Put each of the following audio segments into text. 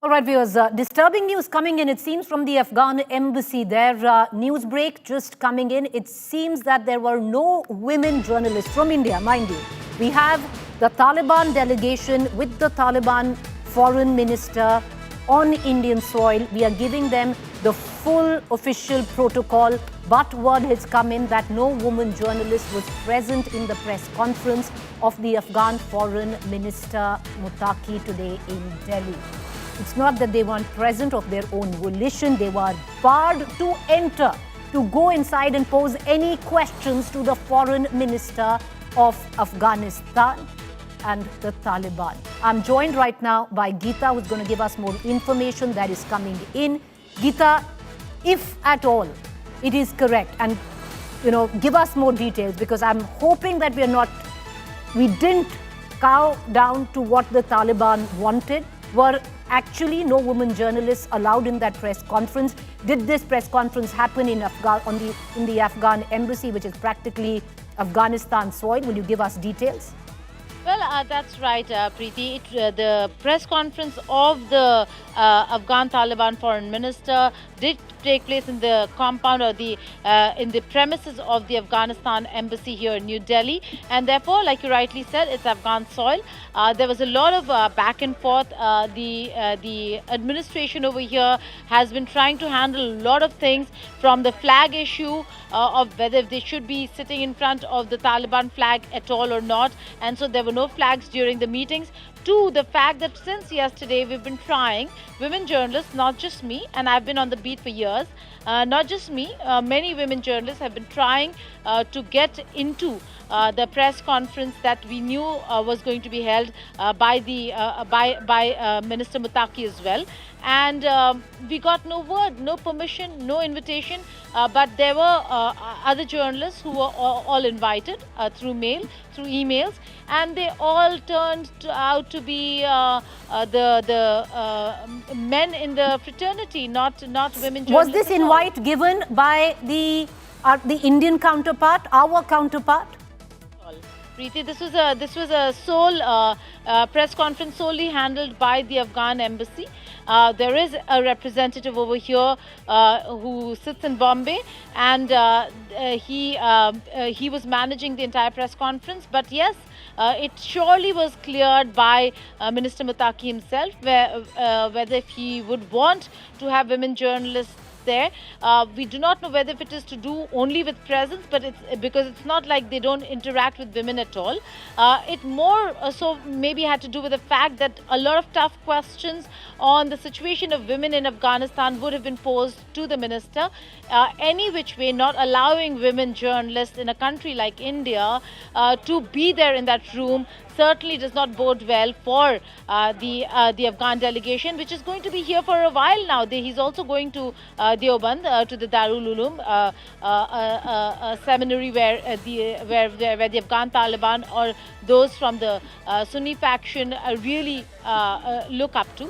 All right, viewers, disturbing news coming in, it seems, from the Afghan embassy. Their news break just coming in. It seems that there were no women journalists from India, mind you. We have the Taliban delegation with the Taliban foreign minister on Indian soil. We are giving them the full official protocol, but word has come in that no woman journalist was present in the press conference of the Afghan foreign minister Muttaqi today in Delhi. It's not that they weren't present of their own volition. They were barred to enter, to go inside and pose any questions to the foreign minister of Afghanistan and the Taliban. I'm joined right now by Geeta, who's going to give us more information that is coming in. Geeta, if at all it is correct, and give us more details, because I'm hoping that we didn't cow down to what the Taliban wanted. Were actually no women journalists allowed in that press conference? Did this press conference happen in the Afghan embassy, which is practically Afghanistan soil? Will you give us details? Well, that's right, Preeti. The press conference of the Afghan Taliban foreign minister did take place in the compound or in the premises of the Afghanistan Embassy here in New Delhi, and therefore, like you rightly said, it's Afghan soil. There was a lot of back and forth. The administration over here has been trying to handle a lot of things, from the flag issue of whether they should be sitting in front of the Taliban flag at all or not, and so there were no flags during the meetings, to the fact that since yesterday we've been trying, women journalists, not just me, and I've been on the beat for years, not just me, many women journalists have been trying to get into the press conference that we knew was going to be held by Minister Muttaqi as well. And we got no word, no permission, no invitation, but there were other journalists who were all invited through mail, through emails, and they all turned out to be the men in the fraternity, not women journalists. Was this invite given by the Indian counterpart, our counterpart? Preeti, this was a sole press conference solely handled by the Afghan embassy. There is a representative over here who sits in Bombay, and he was managing the entire press conference. But yes, it surely was cleared by Minister Muttaqi himself, whether if he would want to have women journalists there. We do not know whether if it is to do only with presence, but because it's not like they don't interact with women at all. It more so maybe had to do with the fact that a lot of tough questions on the situation of women in Afghanistan would have been posed to the minister. Any which way, not allowing women journalists in a country like India to be there in that room certainly does not bode well for the Afghan delegation, which is going to be here for a while now. He's also going to Deoband, to the Darul Uloom seminary where the Afghan Taliban or those from the Sunni faction really look up to.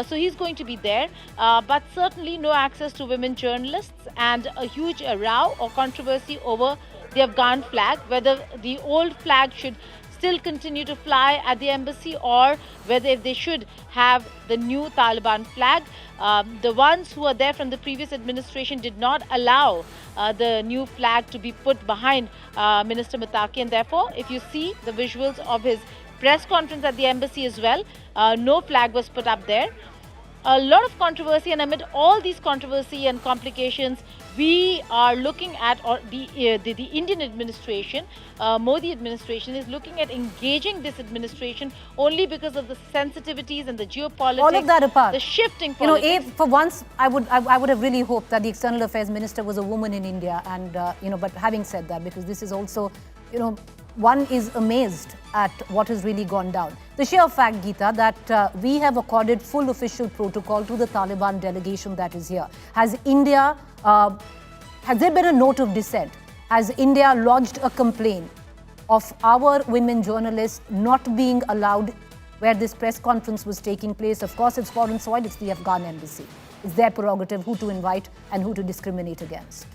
So he's going to be there, but certainly no access to women journalists, and a huge row or controversy over the Afghan flag, whether the old flag should still continue to fly at the embassy, or whether if they should have the new Taliban flag. The ones who are there from the previous administration did not allow the new flag to be put behind Minister Muttaqi, and therefore, if you see the visuals of his press conference at the embassy as well, no flag was put up there. A lot of controversy, and amid all these controversy and complications, we are looking at, or the Indian administration, Modi administration, is looking at engaging this administration only because of the sensitivities and the geopolitics. All of that apart, the shifting politics. For once, I would have really hoped that the External Affairs Minister was a woman in India, and but having said that, because this is also, one is amazed at what has really gone down. The sheer fact, Geeta, that we have accorded full official protocol to the Taliban delegation that is here. Has India, has there been a note of dissent? Has India lodged a complaint of our women journalists not being allowed where this press conference was taking place? Of course, it's foreign soil, it's the Afghan embassy. It's their prerogative who to invite and who to discriminate against.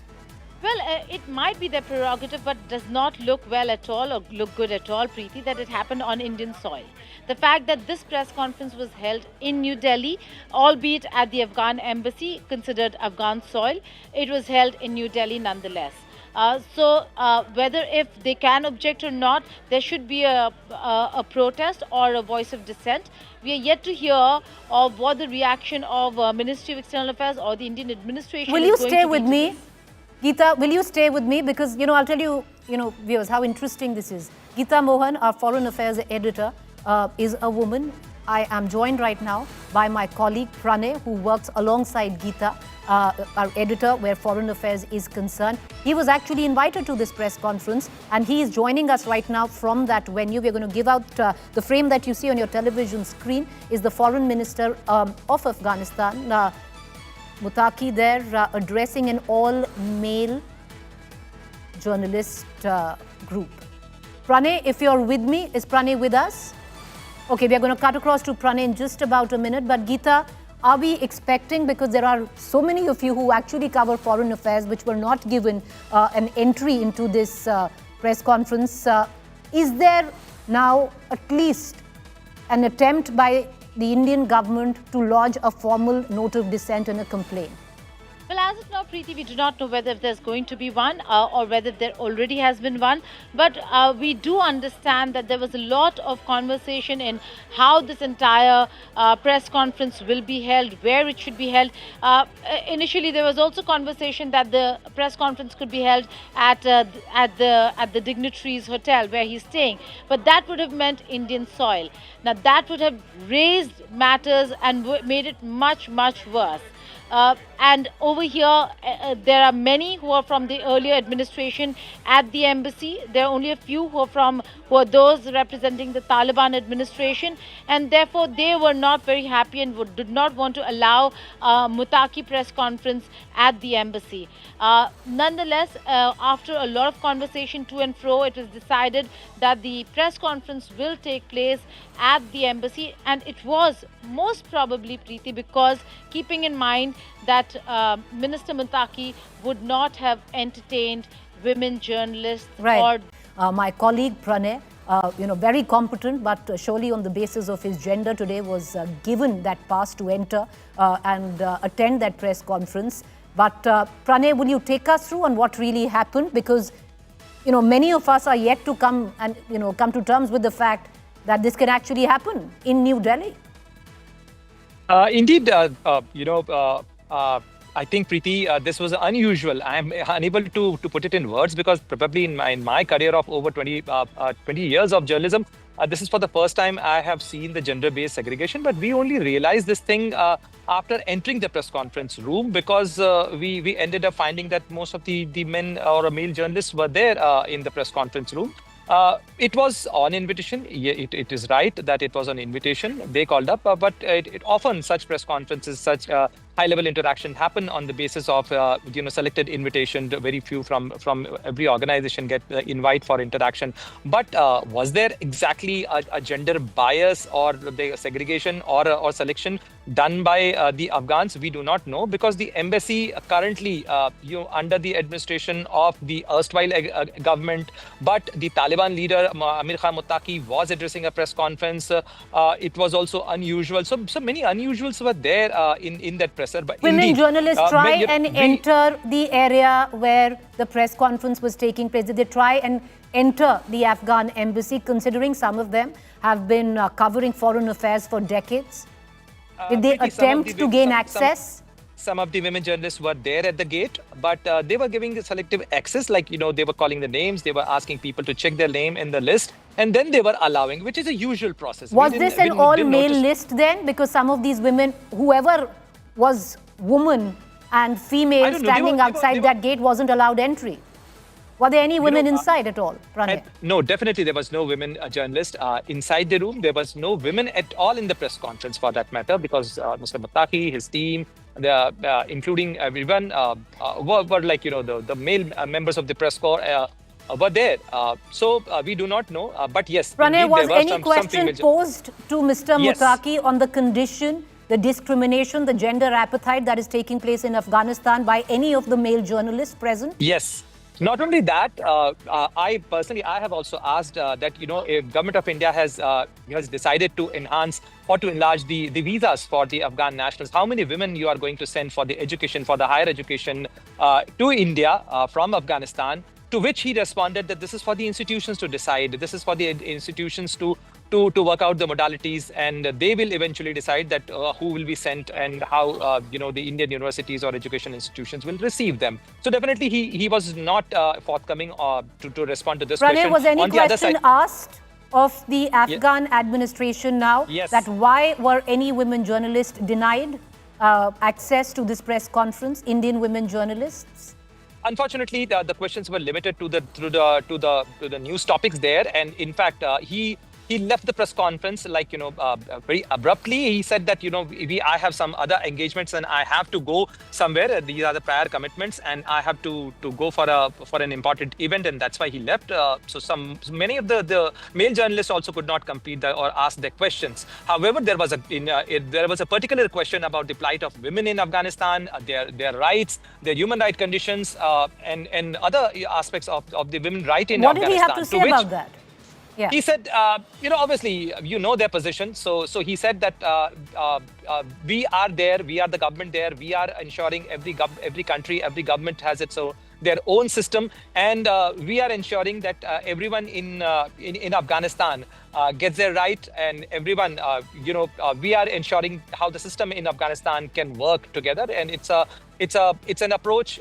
Well, it might be their prerogative, but does not look well at all or look good at all, Preeti, that it happened on Indian soil. The fact that this press conference was held in New Delhi, albeit at the Afghan embassy, considered Afghan soil, it was held in New Delhi nonetheless. Whether if they can object or not, there should be a protest or a voice of dissent. We are yet to hear of what the reaction of Ministry of External Affairs or the Indian administration Will is you going stay to be with to me? this. Geeta, will you stay with me? Because, I'll tell you, viewers, how interesting this is. Geeta Mohan, our foreign affairs editor, is a woman. I am joined right now by my colleague Pranay, who works alongside Geeta, our editor where foreign affairs is concerned. He was actually invited to this press conference and he is joining us right now from that venue. We're going to give out the frame that you see on your television screen is the foreign minister of Afghanistan, Muttaqi, there addressing an all-male journalist group. Pranay, if you're with me, is Pranay with us? Okay, we are going to cut across to Pranay in just about a minute. But Geeta, are we expecting, because there are so many of you who actually cover foreign affairs which were not given an entry into this press conference, is there now at least an attempt by the Indian government to lodge a formal note of dissent and a complaint? Well, as of now, Preeti, we do not know whether there's going to be one or whether there already has been one. But we do understand that there was a lot of conversation in how this entire press conference will be held, where it should be held. Initially, there was also conversation that the press conference could be held at the dignitary's hotel where he's staying. But that would have meant Indian soil. Now, that would have raised matters and made it much, much worse. And over here, there are many who are from the earlier administration at the embassy. There are only a few who are those representing the Taliban administration, and therefore they were not very happy and did not want to allow Muttaqi press conference at the embassy. Nonetheless, after a lot of conversation to and fro, it was decided that the press conference will take place at the embassy, and it was most probably, Preeti, because keeping in mind that Minister Muttaqi would not have entertained women journalists. Right. My colleague Pranay, very competent, but surely on the basis of his gender today was given that pass to enter and attend that press conference. But Pranay, will you take us through on what really happened? Because, many of us are yet to come and, come to terms with the fact that this can actually happen in New Delhi. Indeed, I think, Preeti, this was unusual. I'm unable to put it in words because probably in my career of over 20 years of journalism, this is for the first time I have seen the gender-based segregation. But we only realized this thing after entering the press conference room because we ended up finding that most of the men or male journalists were there in the press conference room. It was on invitation. It is right that it was on invitation. They called up, but it often such press conferences, such high-level interaction happen on the basis of selected invitation. Very few from every organization get the invite for interaction. But was there exactly a gender bias or the segregation or selection done by the Afghans? We do not know because the embassy currently under the administration of the erstwhile government, but the Taliban leader Amir Khan Muttaqi was addressing a press conference. It was also unusual. So many unusuals were there in that presser. But women indeed, journalists try and enter the area where the press conference was taking place. Did they try and enter the Afghan embassy, considering some of them have been covering foreign affairs for decades? Did they attempt to gain access? Some of the women journalists were there at the gate, but they were giving selective access, like, they were calling the names, they were asking people to check their name in the list, and then they were allowing, which is a usual process. Was this an all-male list then? Because some of these women, whoever was woman and female standing outside that gate wasn't allowed entry. Were there any women inside at all, Pranay? No, definitely there was no women journalist inside the room. There was no women at all in the press conference for that matter, because Mr. Muttaqi, his team, including everyone, were like, the male members of the press corps were there. So we do not know. But yes, Pranay, indeed, was there any question posed to Mr. Muttaqi on the condition the discrimination, the gender appetite that is taking place in Afghanistan by any of the male journalists present? Yes. Not only that, I personally, I have also asked that, if government of India has decided to enhance or to enlarge the visas for the Afghan nationals, how many women you are going to send for the education, for the higher education to India from Afghanistan, to which he responded that this is for the institutions to decide. This is for the institutions to work out the modalities, and they will eventually decide that who will be sent and how the Indian universities or education institutions will receive them. So definitely he was not forthcoming to respond to this Pranay, question. was any On the other question side, asked of the Afghan administration now Yes. that why were any women journalists denied access to this press conference, Indian women journalists? Unfortunately, the questions were limited to the news topics there, and in fact, he left the press conference very abruptly. He said that I have some other engagements and I have to go somewhere. These are the prior commitments, and I have to go for an important event, and that's why he left. So many of the male journalists also could not complete or ask their questions. However, there was a particular question about the plight of women in Afghanistan, their rights, their human right conditions, and other aspects of the women right in What Afghanistan. did he have to say about that? Yeah. He said, obviously, their position. So he said that we are there, we are the government there, we are ensuring every country, every government has their own system, and we are ensuring that everyone in Afghanistan gets their right, and everyone, we are ensuring how the system in Afghanistan can work together, and it's an approach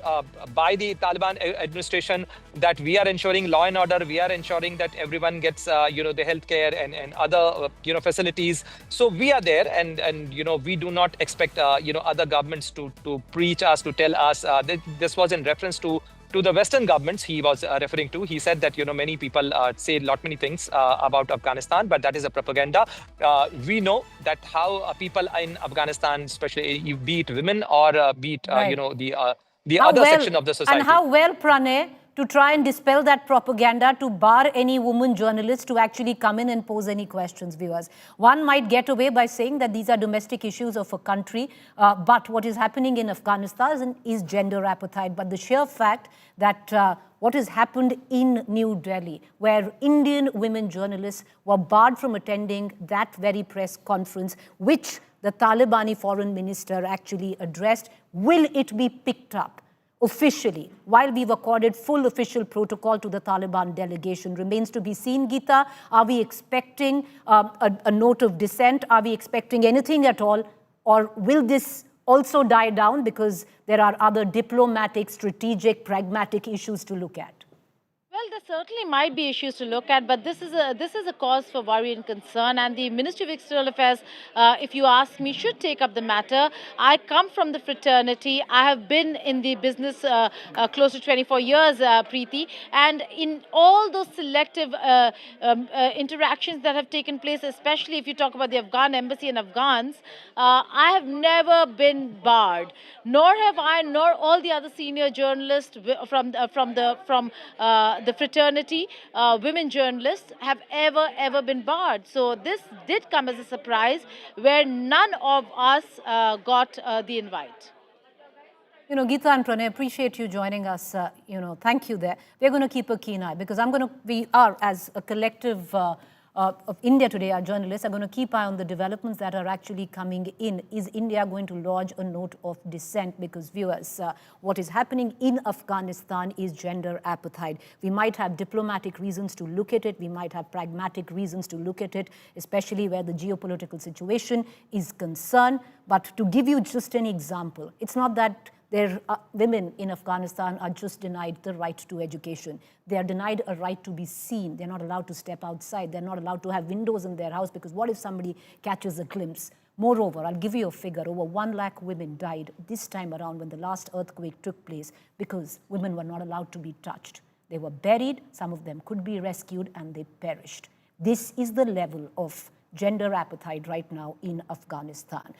by the Taliban administration that we are ensuring law and order, we are ensuring that everyone gets the healthcare and other facilities. So we are there, and we do not expect other governments to preach us, to tell us. This was in reference to the Western governments he was referring to. He said that many people say many things about Afghanistan, but that is a propaganda. We know that how people in Afghanistan, especially be it women or be it Right. the How other well, section of the society. and how well, Pranay, to try and dispel that propaganda, to bar any woman journalist to actually come in and pose any questions, viewers. One might get away by saying that these are domestic issues of a country, but what is happening in Afghanistan is gender appetite. But the sheer fact that what has happened in New Delhi, where Indian women journalists were barred from attending that very press conference, which the Talibani foreign minister actually addressed, will it be picked up officially, while we've accorded full official protocol to the Taliban delegation? Remains to be seen, Geeta. Are we expecting a note of dissent? Are we expecting anything at all? Or will this also die down because there are other diplomatic, strategic, pragmatic issues to look at? Well, there certainly might be issues to look at, but this is a cause for worry and concern. And the Ministry of External Affairs, if you ask me, should take up the matter. I come from the fraternity. I have been in the business close to 24 years, Preeti, and in all those selective interactions that have taken place, especially if you talk about the Afghan Embassy and Afghans, I have never been barred, nor have I, nor all the other senior journalists from the fraternity, women journalists, have ever been barred. So this did come as a surprise, where none of us got the invite. Geeta and Pranay, appreciate you joining us. Thank you there. We're going to keep a keen eye because we are, as a collective of India Today, our journalists are going to keep eye on the developments that are actually coming in. Is India going to lodge a note of dissent? Because viewers, what is happening in Afghanistan is gender appetite. We might have diplomatic reasons to look at it. We might have pragmatic reasons to look at it, especially where the geopolitical situation is concerned. But to give you just an example, it's not that women in Afghanistan are just denied the right to education. They are denied a right to be seen. They're not allowed to step outside. They're not allowed to have windows in their house, because what if somebody catches a glimpse? Moreover, I'll give you a figure. Over 1 lakh women died this time around when the last earthquake took place because women were not allowed to be touched. They were buried. Some of them could be rescued, and they perished. This is the level of gender appetite right now in Afghanistan.